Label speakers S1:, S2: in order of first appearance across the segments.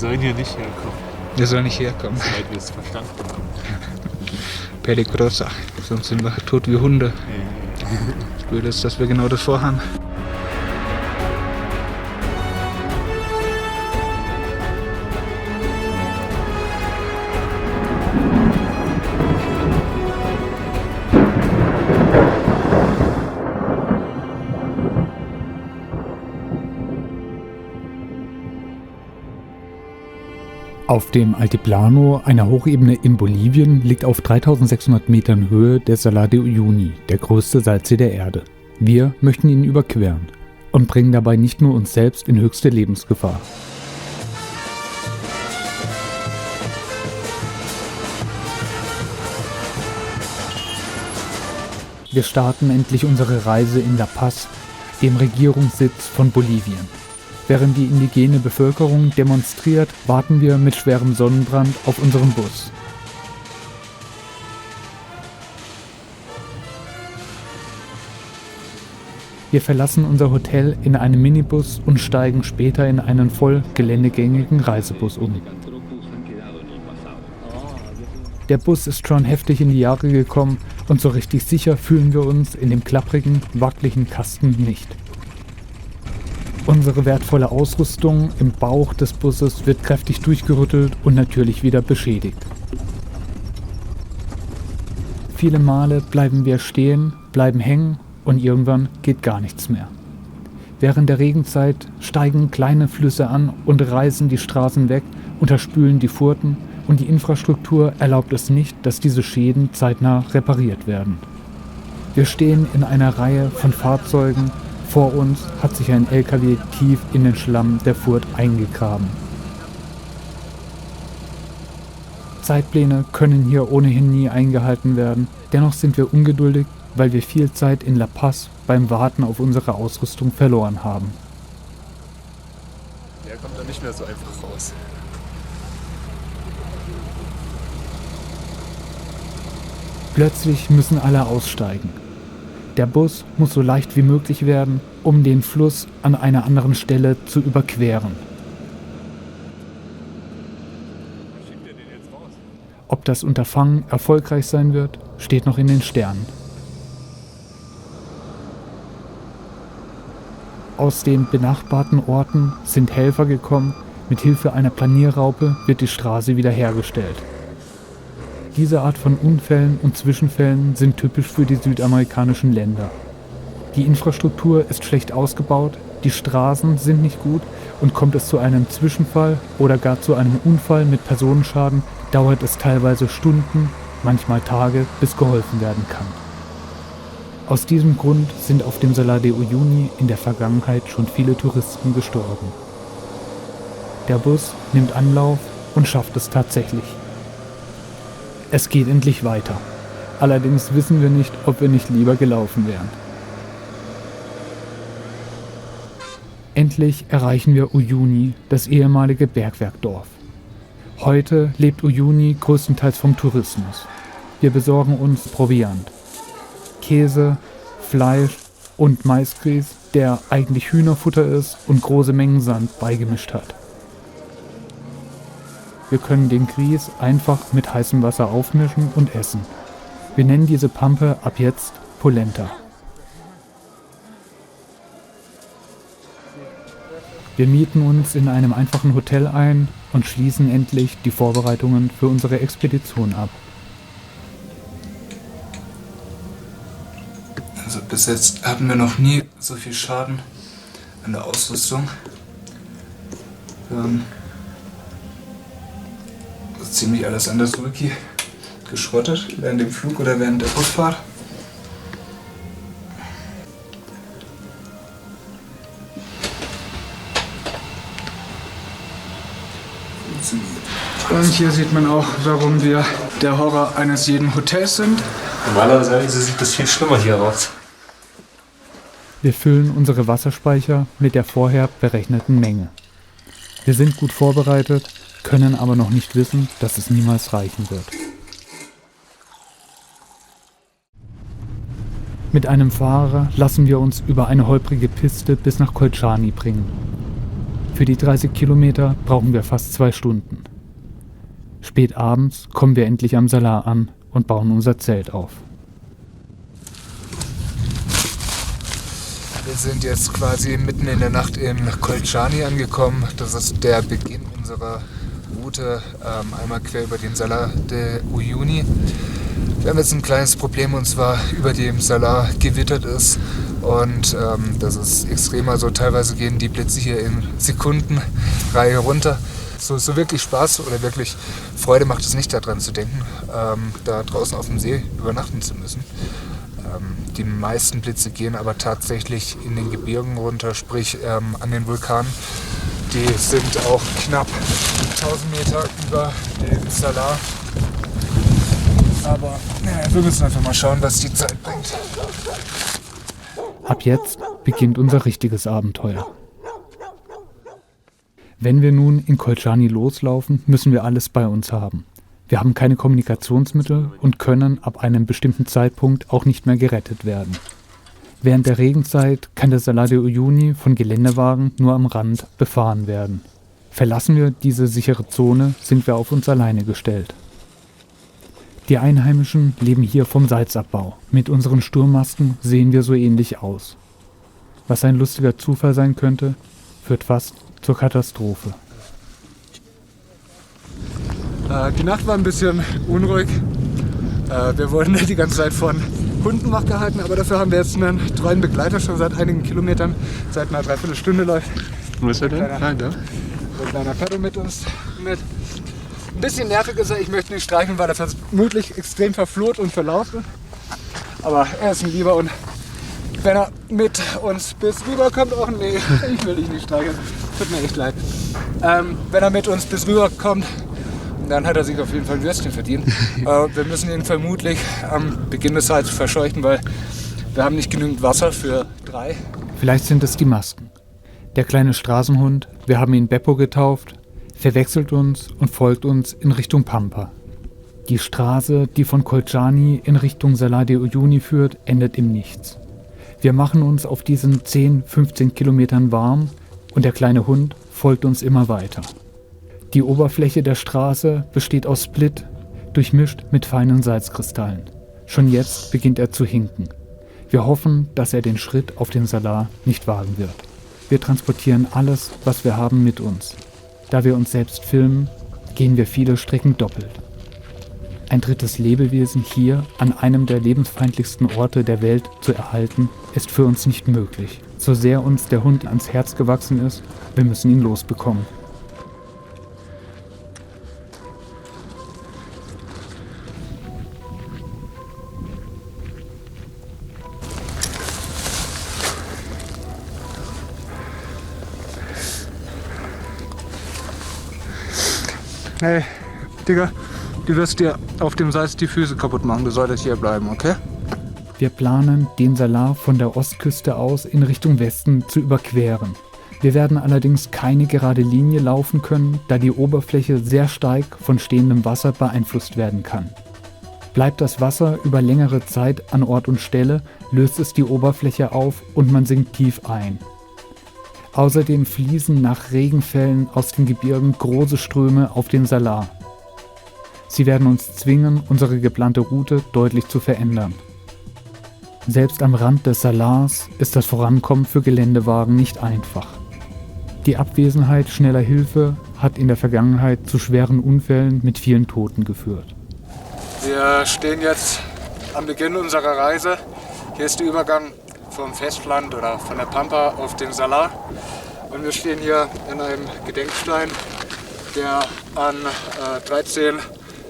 S1: sollen hier nicht herkommen.
S2: Wir sollen nicht herkommen.
S1: Soweit wir es verstanden haben.
S2: Peligrosa. Sonst sind wir tot wie Hunde. Das Blöde ist, dass wir genau das vorhaben.
S3: Auf dem Altiplano, einer Hochebene in Bolivien, liegt auf 3600 Metern Höhe der Salar de Uyuni, der größte Salzsee der Erde. Wir möchten ihn überqueren und bringen dabei nicht nur uns selbst in höchste Lebensgefahr. Wir starten endlich unsere Reise in La Paz, dem Regierungssitz von Bolivien. Während die indigene Bevölkerung demonstriert, warten wir mit schwerem Sonnenbrand auf unseren Bus. Wir verlassen unser Hotel in einem Minibus und steigen später in einen voll geländegängigen Reisebus um. Der Bus ist schon heftig in die Jahre gekommen und so richtig sicher fühlen wir uns in dem klapprigen, wackeligen Kasten nicht. Unsere wertvolle Ausrüstung im Bauch des Busses wird kräftig durchgerüttelt und natürlich wieder beschädigt. Viele Male bleiben wir stehen, bleiben hängen und irgendwann geht gar nichts mehr. Während der Regenzeit steigen kleine Flüsse an und reißen die Straßen weg, unterspülen die Furten und die Infrastruktur erlaubt es nicht, dass diese Schäden zeitnah repariert werden. Wir stehen in einer Reihe von Fahrzeugen. Vor uns hat sich ein LKW tief in den Schlamm der Furt eingegraben. Zeitpläne können hier ohnehin nie eingehalten werden. Dennoch sind wir ungeduldig, weil wir viel Zeit in La Paz beim Warten auf unsere Ausrüstung verloren haben.
S1: Der kommt da nicht mehr so einfach raus.
S3: Plötzlich müssen alle aussteigen. Der Bus muss so leicht wie möglich werden, um den Fluss an einer anderen Stelle zu überqueren. Ob das Unterfangen erfolgreich sein wird, steht noch in den Sternen. Aus den benachbarten Orten sind Helfer gekommen, mit Hilfe einer Planierraupe wird die Straße wiederhergestellt. Diese Art von Unfällen und Zwischenfällen sind typisch für die südamerikanischen Länder. Die Infrastruktur ist schlecht ausgebaut, die Straßen sind nicht gut und kommt es zu einem Zwischenfall oder gar zu einem Unfall mit Personenschaden, dauert es teilweise Stunden, manchmal Tage, bis geholfen werden kann. Aus diesem Grund sind auf dem Salar de Uyuni in der Vergangenheit schon viele Touristen gestorben. Der Bus nimmt Anlauf und schafft es tatsächlich. Es geht endlich weiter. Allerdings wissen wir nicht, ob wir nicht lieber gelaufen wären. Endlich erreichen wir Uyuni, das ehemalige Bergwerkdorf. Heute lebt Uyuni größtenteils vom Tourismus. Wir besorgen uns Proviant. Käse, Fleisch und Maisgrieß, der eigentlich Hühnerfutter ist und große Mengen Sand beigemischt hat. Wir können den Grieß einfach mit heißem Wasser aufmischen und essen. Wir nennen diese Pampe ab jetzt Polenta. Wir mieten uns in einem einfachen Hotel ein und schließen endlich die Vorbereitungen für unsere Expedition ab.
S2: Also bis jetzt hatten wir noch nie so viel Schaden an der Ausrüstung. Ziemlich alles an der Sulki geschrottet, während dem Flug oder während der Busfahrt. Und hier sieht man auch, warum wir der Horror eines jeden Hotels sind.
S1: Normalerweise sieht das viel schlimmer hier aus.
S3: Wir füllen unsere Wasserspeicher mit der vorher berechneten Menge. Wir sind gut vorbereitet, können aber noch nicht wissen, dass es niemals reichen wird. Mit einem Fahrer lassen wir uns über eine holprige Piste bis nach Colchani bringen. Für die 30 Kilometer brauchen wir fast 2 Stunden. Spät abends kommen wir endlich am Salar an und bauen unser Zelt auf.
S2: Wir sind jetzt quasi mitten in der Nacht in Colciani angekommen. Das ist der Beginn unserer Route, einmal quer über den Salar de Uyuni. Wir haben jetzt ein kleines Problem, und zwar über dem Salar gewittert ist und das ist extrem. Also teilweise gehen die Blitze hier in Sekundenreihe runter. So wirklich Spaß oder wirklich Freude macht es nicht, daran zu denken, da draußen auf dem See übernachten zu müssen. Die meisten Blitze gehen aber tatsächlich in den Gebirgen runter, sprich an den Vulkanen. Die sind auch knapp 1000 Meter über dem Salar. Aber wir müssen einfach mal schauen, was die Zeit bringt.
S3: Ab jetzt beginnt unser richtiges Abenteuer. Wenn wir nun in Colciani loslaufen, müssen wir alles bei uns haben. Wir haben keine Kommunikationsmittel und können ab einem bestimmten Zeitpunkt auch nicht mehr gerettet werden. Während der Regenzeit kann der Salar de Uyuni von Geländewagen nur am Rand befahren werden. Verlassen wir diese sichere Zone, sind wir auf uns alleine gestellt. Die Einheimischen leben hier vom Salzabbau. Mit unseren Sturmmasken sehen wir so ähnlich aus. Was ein lustiger Zufall sein könnte, führt fast zur Katastrophe.
S2: Die Nacht war ein bisschen unruhig. Wir wurden die ganze Zeit von Hunden wach gehalten, aber dafür haben wir jetzt einen treuen Begleiter schon seit einigen Kilometern, seit einer Dreiviertelstunde läuft.
S1: Wo ist er denn?
S2: So ein kleiner Pedro mit uns mit. Ein bisschen nervig ist er, ich möchte ihn nicht streicheln, weil er vermutlich extrem verflucht und verlaufen ist. Aber er ist ein Lieber und wenn er mit uns bis rüberkommt, auch nee, ich will dich nicht streicheln, tut mir echt leid. Wenn er mit uns bis rüberkommt, dann hat er sich auf jeden Fall ein Würstchen verdient. Wir müssen ihn vermutlich am Beginn des Tages verscheuchen, weil wir haben nicht genügend Wasser für 3.
S3: Vielleicht sind es die Masken. Der kleine Straßenhund, wir haben ihn Beppo getauft, verwechselt uns und folgt uns in Richtung Pampa. Die Straße, die von Colciani in Richtung Salar de Uyuni führt, endet im Nichts. Wir machen uns auf diesen 10-15 Kilometern warm und der kleine Hund folgt uns immer weiter. Die Oberfläche der Straße besteht aus Split, durchmischt mit feinen Salzkristallen. Schon jetzt beginnt er zu hinken. Wir hoffen, dass er den Schritt auf den Salar nicht wagen wird. Wir transportieren alles, was wir haben, mit uns. Da wir uns selbst filmen, gehen wir viele Strecken doppelt. Ein drittes Lebewesen hier an einem der lebensfeindlichsten Orte der Welt zu erhalten, ist für uns nicht möglich. So sehr uns der Hund ans Herz gewachsen ist, wir müssen ihn losbekommen.
S2: Hey, Digga, du wirst dir auf dem Salz die Füße kaputt machen. Du solltest hier bleiben, okay?
S3: Wir planen, den Salar von der Ostküste aus in Richtung Westen zu überqueren. Wir werden allerdings keine gerade Linie laufen können, da die Oberfläche sehr stark von stehendem Wasser beeinflusst werden kann. Bleibt das Wasser über längere Zeit an Ort und Stelle, löst es die Oberfläche auf und man sinkt tief ein. Außerdem fließen nach Regenfällen aus den Gebirgen große Ströme auf den Salar. Sie werden uns zwingen, unsere geplante Route deutlich zu verändern. Selbst am Rand des Salars ist das Vorankommen für Geländewagen nicht einfach. Die Abwesenheit schneller Hilfe hat in der Vergangenheit zu schweren Unfällen mit vielen Toten geführt.
S2: Wir stehen jetzt am Beginn unserer Reise. Hier ist der Übergang vom Festland oder von der Pampa auf den Salar. Und wir stehen hier in einem Gedenkstein, der an 13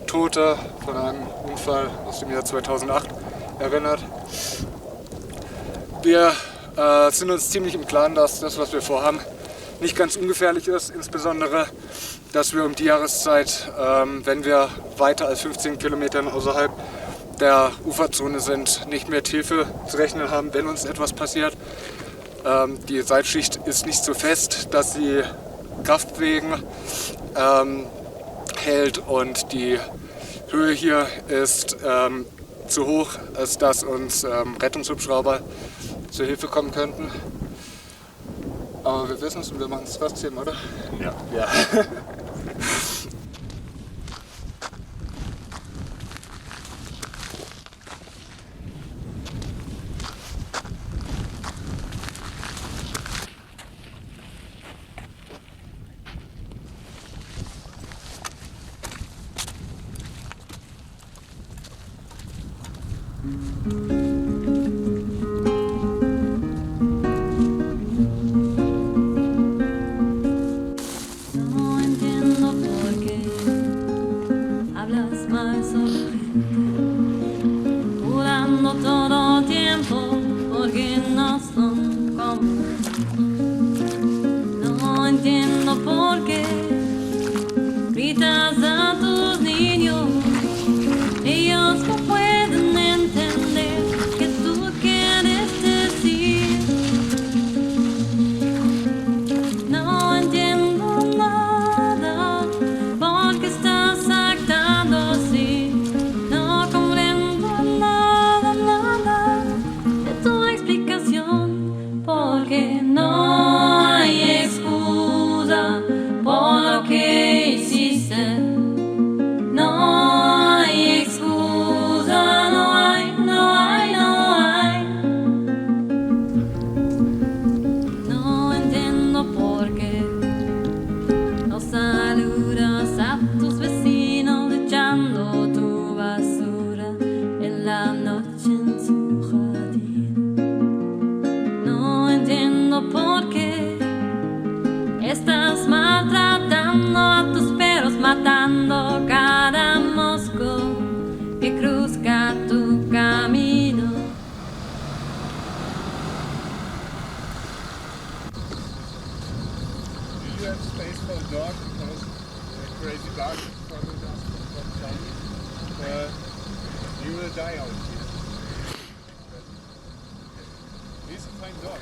S2: Tote von einem Unfall aus dem Jahr 2008 erinnert. Wir sind uns ziemlich im Klaren, dass das, was wir vorhaben, nicht ganz ungefährlich ist. Insbesondere, dass wir um die Jahreszeit, wenn wir weiter als 15 Kilometern außerhalb der Uferzone sind, nicht mehr mit Hilfe zu rechnen haben, wenn uns etwas passiert. Die Salzschicht ist nicht so fest, dass sie Kraftwegen hält und die Höhe hier ist zu hoch, als dass uns Rettungshubschrauber zur Hilfe kommen könnten. Aber wir wissen es und wir machen es trotzdem, oder?
S1: Ja.
S2: Ja.
S4: No entiendo por qué hablas mal sobre gente, jurando todo tiempo porque no son como tú. No entiendo por qué gritas a tus niños, ellos no pueden entender que tú quieres decir. No entiendo nada porque estás actuando así. No comprendo nada, nada de tu explicación, porque no hay excusa por lo que hiciste. No hay excusa, no hay, no hay, no hay. No entiendo por qué no saludas a tus vecinos echando tu basura en la noche en su jardín. No entiendo por qué estás maltratando a tus perros, matando cada mosco que cruzca tu camino.
S2: Do you have space for a dog because the crazy dog followed us from China? You will die out here. He's a fine dog.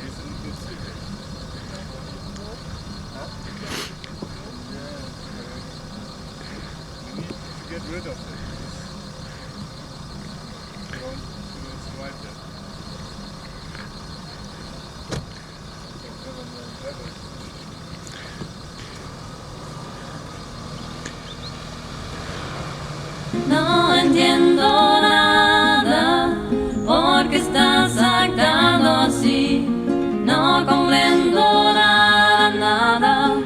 S2: He's in good sleep. Huh? Yeah, we need to get rid of him. We won't survive that.
S4: No entiendo nada porque estás actuando así. No comprendo nada, nada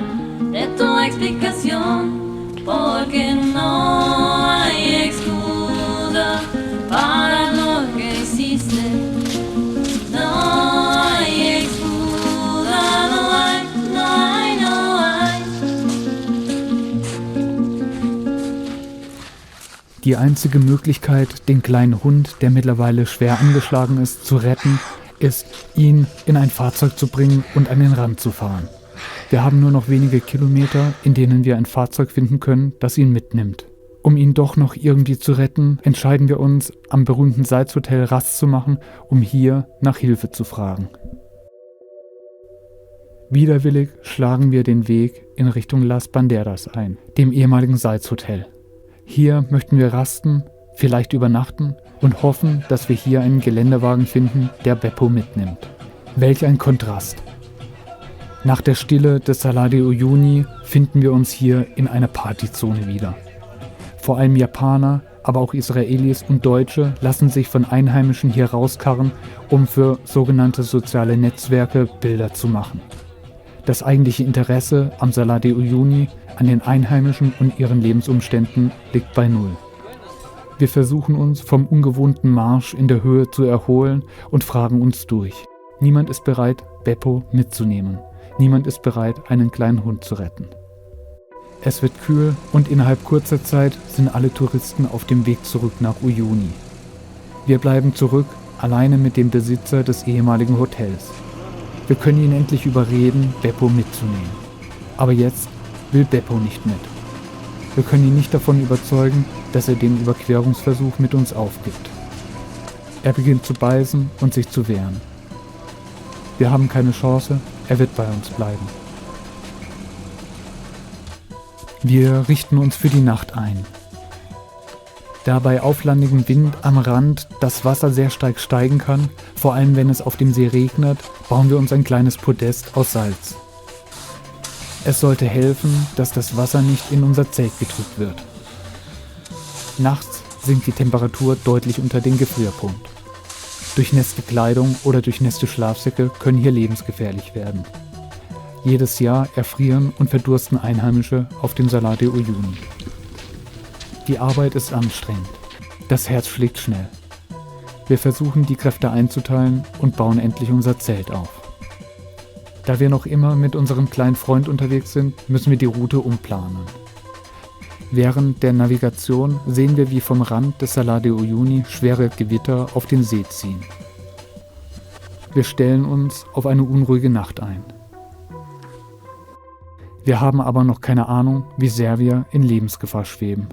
S4: de tu explicación, porque no hay excusa para lo que hiciste. No hay excusa, no hay, no hay, no hay.
S3: Die einzige Möglichkeit, den kleinen Hund, der mittlerweile schwer angeschlagen ist, zu retten, ist, ihn in ein Fahrzeug zu bringen und an den Rand zu fahren. Wir haben nur noch wenige Kilometer, in denen wir ein Fahrzeug finden können, das ihn mitnimmt. Um ihn doch noch irgendwie zu retten, entscheiden wir uns, am berühmten Salzhotel Rast zu machen, um hier nach Hilfe zu fragen. Widerwillig schlagen wir den Weg in Richtung Las Banderas ein, dem ehemaligen Salzhotel. Hier möchten wir rasten, vielleicht übernachten und hoffen, dass wir hier einen Geländewagen finden, der Beppo mitnimmt. Welch ein Kontrast! Nach der Stille des Salar de Uyuni finden wir uns hier in einer Partyzone wieder. Vor allem Japaner, aber auch Israelis und Deutsche lassen sich von Einheimischen hier rauskarren, um für sogenannte soziale Netzwerke Bilder zu machen. Das eigentliche Interesse am Salar de Uyuni, an den Einheimischen und ihren Lebensumständen liegt bei null. Wir versuchen uns vom ungewohnten Marsch in der Höhe zu erholen und fragen uns durch. Niemand ist bereit, Beppo mitzunehmen. Niemand ist bereit, einen kleinen Hund zu retten. Es wird kühl und innerhalb kurzer Zeit sind alle Touristen auf dem Weg zurück nach Uyuni. Wir bleiben zurück, alleine mit dem Besitzer des ehemaligen Hotels. Wir können ihn endlich überreden, Beppo mitzunehmen. Aber jetzt will Beppo nicht mit. Wir können ihn nicht davon überzeugen, dass er den Überquerungsversuch mit uns aufgibt. Er beginnt zu beißen und sich zu wehren. Wir haben keine Chance, er wird bei uns bleiben. Wir richten uns für die Nacht ein. Da bei auflandigem Wind am Rand das Wasser sehr stark steigen kann, vor allem wenn es auf dem See regnet, bauen wir uns ein kleines Podest aus Salz. Es sollte helfen, dass das Wasser nicht in unser Zelt gedrückt wird. Nachts sinkt die Temperatur deutlich unter den Gefrierpunkt. Durchnässte Kleidung oder durchnässte Schlafsäcke können hier lebensgefährlich werden. Jedes Jahr erfrieren und verdursten Einheimische auf dem Salar de Uyuni. Die Arbeit ist anstrengend. Das Herz schlägt schnell. Wir versuchen, die Kräfte einzuteilen und bauen endlich unser Zelt auf. Da wir noch immer mit unserem kleinen Freund unterwegs sind, müssen wir die Route umplanen. Während der Navigation sehen wir, wie vom Rand des Salar de Uyuni schwere Gewitter auf den See ziehen. Wir stellen uns auf eine unruhige Nacht ein. Wir haben aber noch keine Ahnung, wie sehr wir in Lebensgefahr schweben.